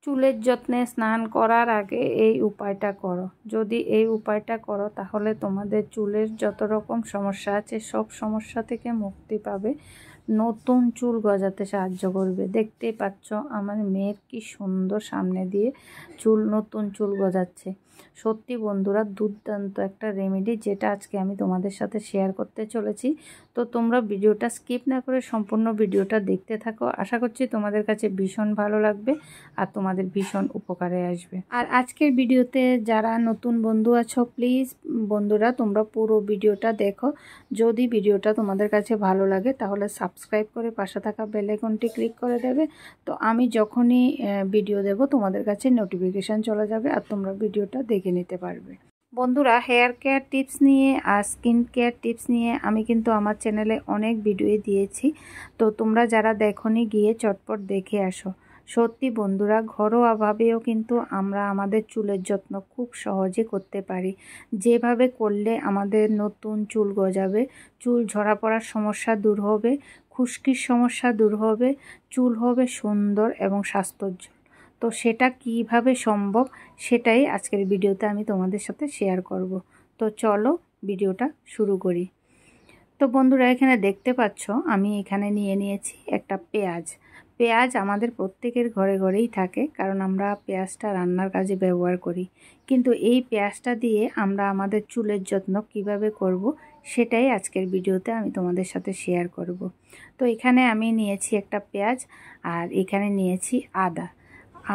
চুলের যত্নে স্নান করার আগে এই উপায়টা করো। যদি এই উপায়টা করো তাহলে তোমাদের চুলের যত রকম সমস্যা আছে সব সমস্যা থেকে মুক্তি পাবে, নতুন চুল গজাতে সাহায্য করবে। দেখতেই পাচ্ছ আমার মেয়ের কি সুন্দর সামনে দিয়ে নতুন চুল গজাচ্ছে। সত্যি বন্ধুরা, দুর্দান্ত একটা রেমেডি, যেটা আজকে আমি তোমাদের সাথে শেয়ার করতে চলেছি। তো তোমরা ভিডিওটা স্কিপ না করে সম্পূর্ণ ভিডিওটা দেখতে থাকো। আশা করছি তোমাদের কাছে ভীষণ ভালো লাগবে আর তোমাদের ভীষণ উপকারে আসবে। আর আজকের ভিডিওতে যারা নতুন বন্ধু আছো, প্লিজ বন্ধুরা তোমরা পুরো ভিডিওটা দেখো। যদি ভিডিওটা তোমাদের কাছে ভালো লাগে তাহলে সাবস্ক্রাইব করে পাশে থাকা বেল আইকনটি ক্লিক করে দেবে। তো আমি যখনই ভিডিও দেব তোমাদের কাছে নোটিফিকেশান চলে যাবে আর তোমরা ভিডিওটা দেখে নিতে পারবে। বন্ধুরা, হেয়ার কেয়ার টিপস নিয়ে আর স্কিন কেয়ার টিপস নিয়ে আমি কিন্তু আমার চ্যানেলে অনেক ভিডিও দিয়েছি। তো তোমরা যারা দেখোনি গিয়ে চটপট দেখে আসো। সত্যি বন্ধুরা, ঘরোয়াভাবেও কিন্তু আমরা আমাদের চুলের যত্ন খুব সহজে করতে পারি। যেভাবে করলে আমাদের নতুন চুল গজাবে, চুল ঝরা পড়ার সমস্যা দূর হবে, খুশকির সমস্যা দূর হবে, চুল হবে সুন্দর এবং স্বাস্থ্যোজ্জ্বল। তো সেটা কিভাবে সম্ভব সেটাই আজকের ভিডিওতে আমি তোমাদের সাথে শেয়ার করব। তো চলো ভিডিওটা শুরু করি। তো বন্ধুরা, এখানে দেখতে পাচ্ছ আমি এখানে নিয়ে নিয়েছি একটা পেঁয়াজ। পেঁয়াজ আমাদের প্রত্যেকের ঘরে ঘরেই থাকে, কারণ আমরা পেঁয়াজটা রান্নার কাজে ব্যবহার করি। কিন্তু এই পেঁয়াজটা দিয়ে আমরা আমাদের চুলের যত্ন কিভাবে করব সেটাই আজকের ভিডিওতে আমি তোমাদের সাথে শেয়ার করব। তো এখানে আমি নিয়েছি একটা পেঁয়াজ আর এখানে নিয়েছি আদা।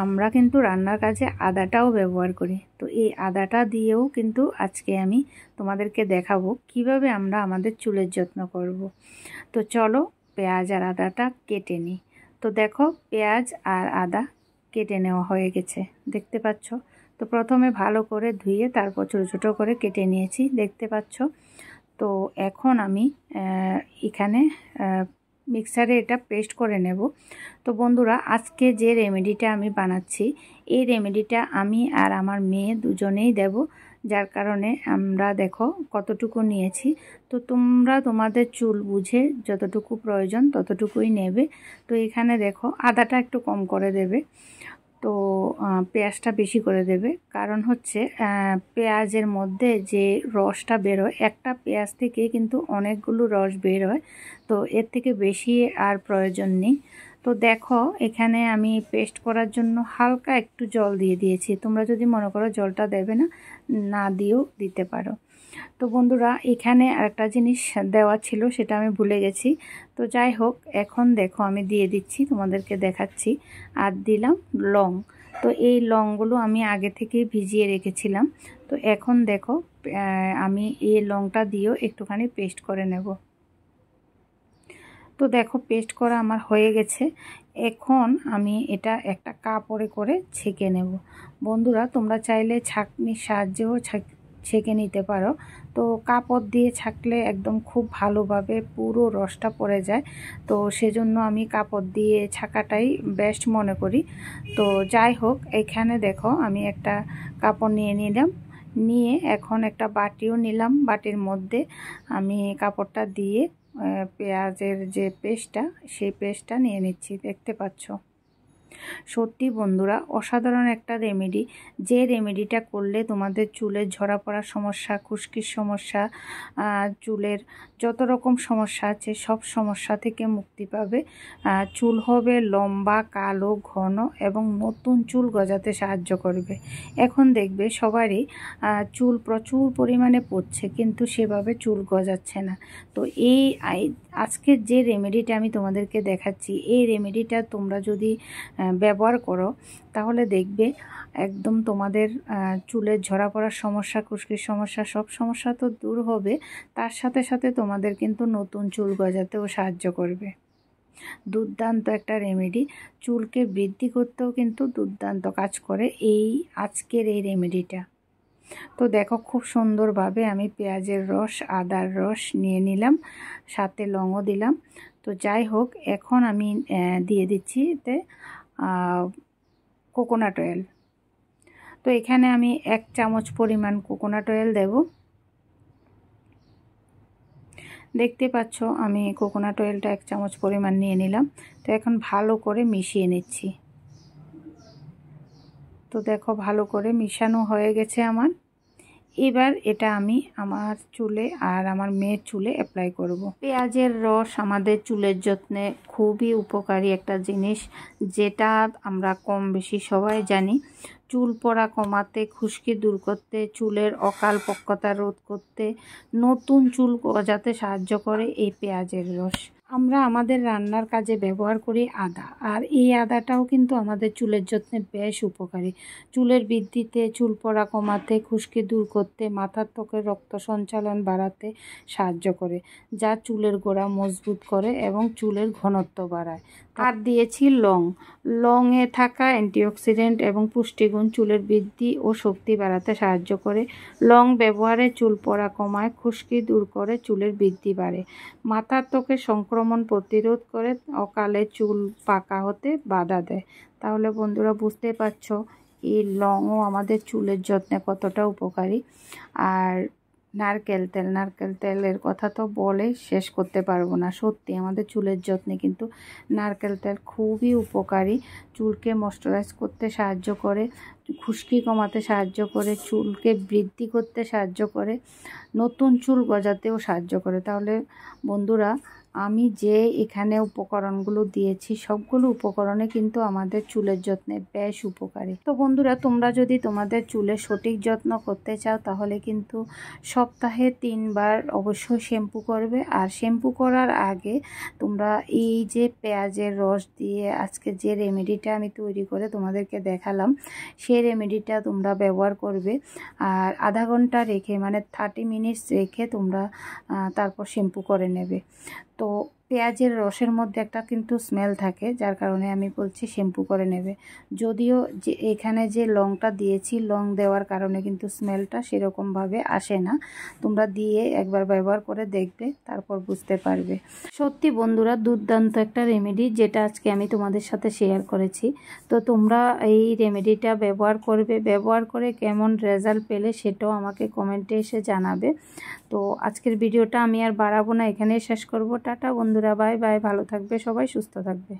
আমরা কিন্তু রান্নার কাজে আদাটাও ব্যবহার করি। তো এই আদাটা দিয়েও কিন্তু আজকে আমি তোমাদেরকে দেখাবো কিভাবে আমরা আমাদের চুলের যত্ন করব। তো চলো পেঁয়াজ আর আদাটা কেটে নিই। তো দেখো পেঁয়াজ আর আদা কেটে নেওয়া হয়ে গেছে, দেখতে পাচ্ছ। তো প্রথমে ভালো করে ধুয়ে তারপর ছোটো ছোটো করে কেটে নিয়েছি, দেখতে পাচ্ছ। তো এখন আমি এখানে মিক্সারে এটা পেস্ট করে নেব। তো বন্ধুরা, আজকে যে রেমেডিটা আমি বানাচ্ছি এই রেমেডিটা আমি আর আমার মেয়ে দুজনেই দেব, যার কারণে আমরা দেখো কতটুকু নিয়েছি। তো তোমরা তোমাদের চুল বুঝে যতটুকু প্রয়োজন ততটুকুই নেবে। তো এখানে দেখো আদাটা একটু কম করে দেবে, তো পেঁয়াজটা বেশি করে দেবে। কারণ হচ্ছে পেঁয়াজের মধ্যে যে রসটা বেরোয়, একটা পেঁয়াজ থেকে কিন্তু অনেকগুলো রস বের হয়, তো এর থেকে বেশি আর প্রয়োজন নেই। তো দেখো এখানে আমি পেস্ট করার জন্য হালকা একটু জল দিয়ে দিয়েছি। তোমরা যদি মনে করো জলটা দেবে না, না দিয়েও দিতে পারো। তো বন্ধুরা, এখানে আরেকটা জিনিস দেওয়া ছিল সেটা আমি ভুলে গেছি। তো যাই হোক, এখন দেখো আমি দিয়ে দিচ্ছি, তোমাদেরকে দেখাচ্ছি। আর দিলাম লং। তো এই লংগুলো আমি আগে থেকে ভিজিয়ে রেখেছিলাম। তো এখন দেখো আমি এই লংটা দিয়েও একটুখানি পেস্ট করে নেব। তো দেখো পেস্ট করা আমার হয়ে গেছে। এখন আমি এটা একটা কাপড়ে করে ছেঁকে নেব। বন্ধুরা, তোমরা চাইলে ছাঁকনির সাহায্যেও ছেঁকে নিতে পারো। তো কাপড় দিয়ে ছাঁকলে একদম খুব ভালোভাবে পুরো রসটা পড়ে যায়। তো সেজন্য আমি কাপড় দিয়ে ছাঁকাটাই বেস্ট মনে করি। তো যাই হোক, এখানে দেখো আমি একটা কাপড় নিয়ে নিলাম, নিয়ে এখন একটা বাটিও নিলাম। বাটির মধ্যে আমি কাপড়টা দিয়ে পেঁয়াজের যে পেস্টটা সেই পেস্টটা নিয়ে নিচ্ছি, দেখতে পাচ্ছ। সত্যি বন্ধুরা, অসাধারণ একটা রেমেডি, যে রেমেডিটা করলে তোমাদের চুলের ঝরা পড়ার সমস্যা, খুশকির সমস্যা, চুলের যত রকম সমস্যা আছে সব সমস্যা থেকে মুক্তি পাবে। চুল হবে লম্বা, কালো, ঘন এবং নতুন চুল গজাতে সাহায্য করবে। এখন দেখবে সবারই চুল প্রচুর পরিমাণে পড়ছে, কিন্তু সেভাবে চুল গজাচ্ছে না। তো এই আজকের যে রেমেডিটা আমি তোমাদেরকে দেখাচ্ছি, এই রেমেডিটা তোমরা যদি ব্যবহার করো তাহলে দেখবে একদম তোমাদের চুলের ঝরা পড়ার সমস্যা, খুশকির সমস্যা, সব সমস্যা তো দূর হবে, তার সাথে সাথে তোমাদের কিন্তু নতুন চুল গজাতেও সাহায্য করবে। দুর্দান্ত একটা রেমেডি, চুলকে বৃদ্ধি করতেও কিন্তু দুর্দান্ত কাজ করে এই আজকের এই রেমেডিটা। তো দেখো খুব সুন্দরভাবে আমি পেঁয়াজের রস, আদার রস নিয়ে নিলাম, সাথে লংও দিলাম। তো যাই হোক, এখন আমি দিয়ে দিচ্ছি এতে কোকোনাট অয়েল। তো এখানে আমি 1 চামচ পরিমাণ কোকোনাট অয়েল দেব। দেখতে পাচ্ছ আমি কোকোনাট অয়েলটা 1 চামচ পরিমাণ নিয়ে নিলাম। তো এখন ভালো করে মিশিয়ে নিচ্ছি। তো দেখো ভালো করে মিশানো হয়ে গেছে আমার। এবার এটা আমি আমার চুলে আর আমার মেয়ের চুলে অ্যাপ্লাই করব। পেঁয়াজের রস আমাদের চুলের যত্নে খুবই উপকারী একটা জিনিস, যেটা আমরা কম বেশি সবাই জানি। চুল পড়া কমাতে, খুশকি দূর করতে, চুলের অকাল পক্কতা রোধ করতে, নতুন চুল গজাতে সাহায্য করে এই পেঁয়াজের রস। আমরা আমাদের রান্নার কাজে ব্যবহার করি আদা, আর এই আদাটাও কিন্তু আমাদের চুলের যত্নে বেশ উপকারী। চুলের বৃদ্ধিতে, চুল পড়া কমাতে, খুশকি দূর করতে, মাথার ত্বকের রক্ত সঞ্চালন বাড়াতে সাহায্য করে, যা চুলের গোড়া মজবুত করে এবং চুলের ঘনত্ব বাড়ায়। আর দিয়েছি লং। লংয়ে থাকা অ্যান্টিঅক্সিডেন্ট এবং পুষ্টিগুণ চুলের বৃদ্ধি ও শক্তি বাড়াতে সাহায্য করে। লং ব্যবহারে চুল পড়া কমায়, খুশকি দূর করে, চুলের বৃদ্ধি বাড়ে, মাথার ত্বকের সংক্রমণ প্রতিরোধ করে, অকালে চুল পাকা হতে বাধা দেয়। তাহলে বন্ধুরা বুঝতে পারছো এই লংও আমাদের চুলের যত্নে কতটা উপকারী। আর নারকেল তেলের কথা তো বলে শেষ করতে পারবো না। সত্যি আমাদের চুলের যত্নে কিন্তু নারকেল তেল খুবই উপকারী। চুলকে ময়শ্চারাইজ করতে সাহায্য করে, খুশকি কমাতে সাহায্য করে, চুলকে বৃদ্ধি করতে সাহায্য করে, নতুন চুল গজাতেও সাহায্য করে। তাহলে বন্ধুরা আমি যে এখানে উপকরণগুলো দিয়েছি সবগুলো উপকরণে কিন্তু আমাদের চুলের যত্নে বেশ উপকারী। তো বন্ধুরা তোমরা যদি তোমাদের চুলের সঠিক যত্ন করতে চাও তাহলে কিন্তু সপ্তাহে 3 বার অবশ্যই শ্যাম্পু করবে। আর শ্যাম্পু করার আগে তোমরা এই যে পেঁয়াজের রস দিয়ে আজকে যে রেমেডিটা আমি তৈরি করে তোমাদেরকে দেখালাম সেই রেমেডিটা তোমরা ব্যবহার করবে। আর আধা ঘন্টা রেখে মানে 30 মিনিটস রেখে তোমরা তারপর শ্যাম্পু করে নেবে। তো পেঁয়াজের রসের মধ্যে একটা কিন্তু স্মেল থাকে, যার কারণে আমি বলছি শ্যাম্পু করে নেবে। যদিও যে এখানে যে লংটা দিয়েছি, লং দেওয়ার কারণে কিন্তু স্মেলটা সেরকমভাবে আসে না। তোমরা দিয়ে একবার ব্যবহার করে দেখবে, তারপর বুঝতে পারবে। সত্যি বন্ধুরা দুর্দান্ত একটা রেমেডি, যেটা আজকে আমি তোমাদের সাথে শেয়ার করেছি। তো তোমরা এই রেমেডিটা ব্যবহার করবে, ব্যবহার করে কেমন রেজাল্ট পেলে সেটাও আমাকে কমেন্টে এসে জানাবে। তো আজকের ভিডিওটা আমি আর বাড়াবো না, এখানেই শেষ করব। টাটা বন্ধুরা, বাই বাই, ভালো থাকবে সবাই, সুস্থ থাকবে।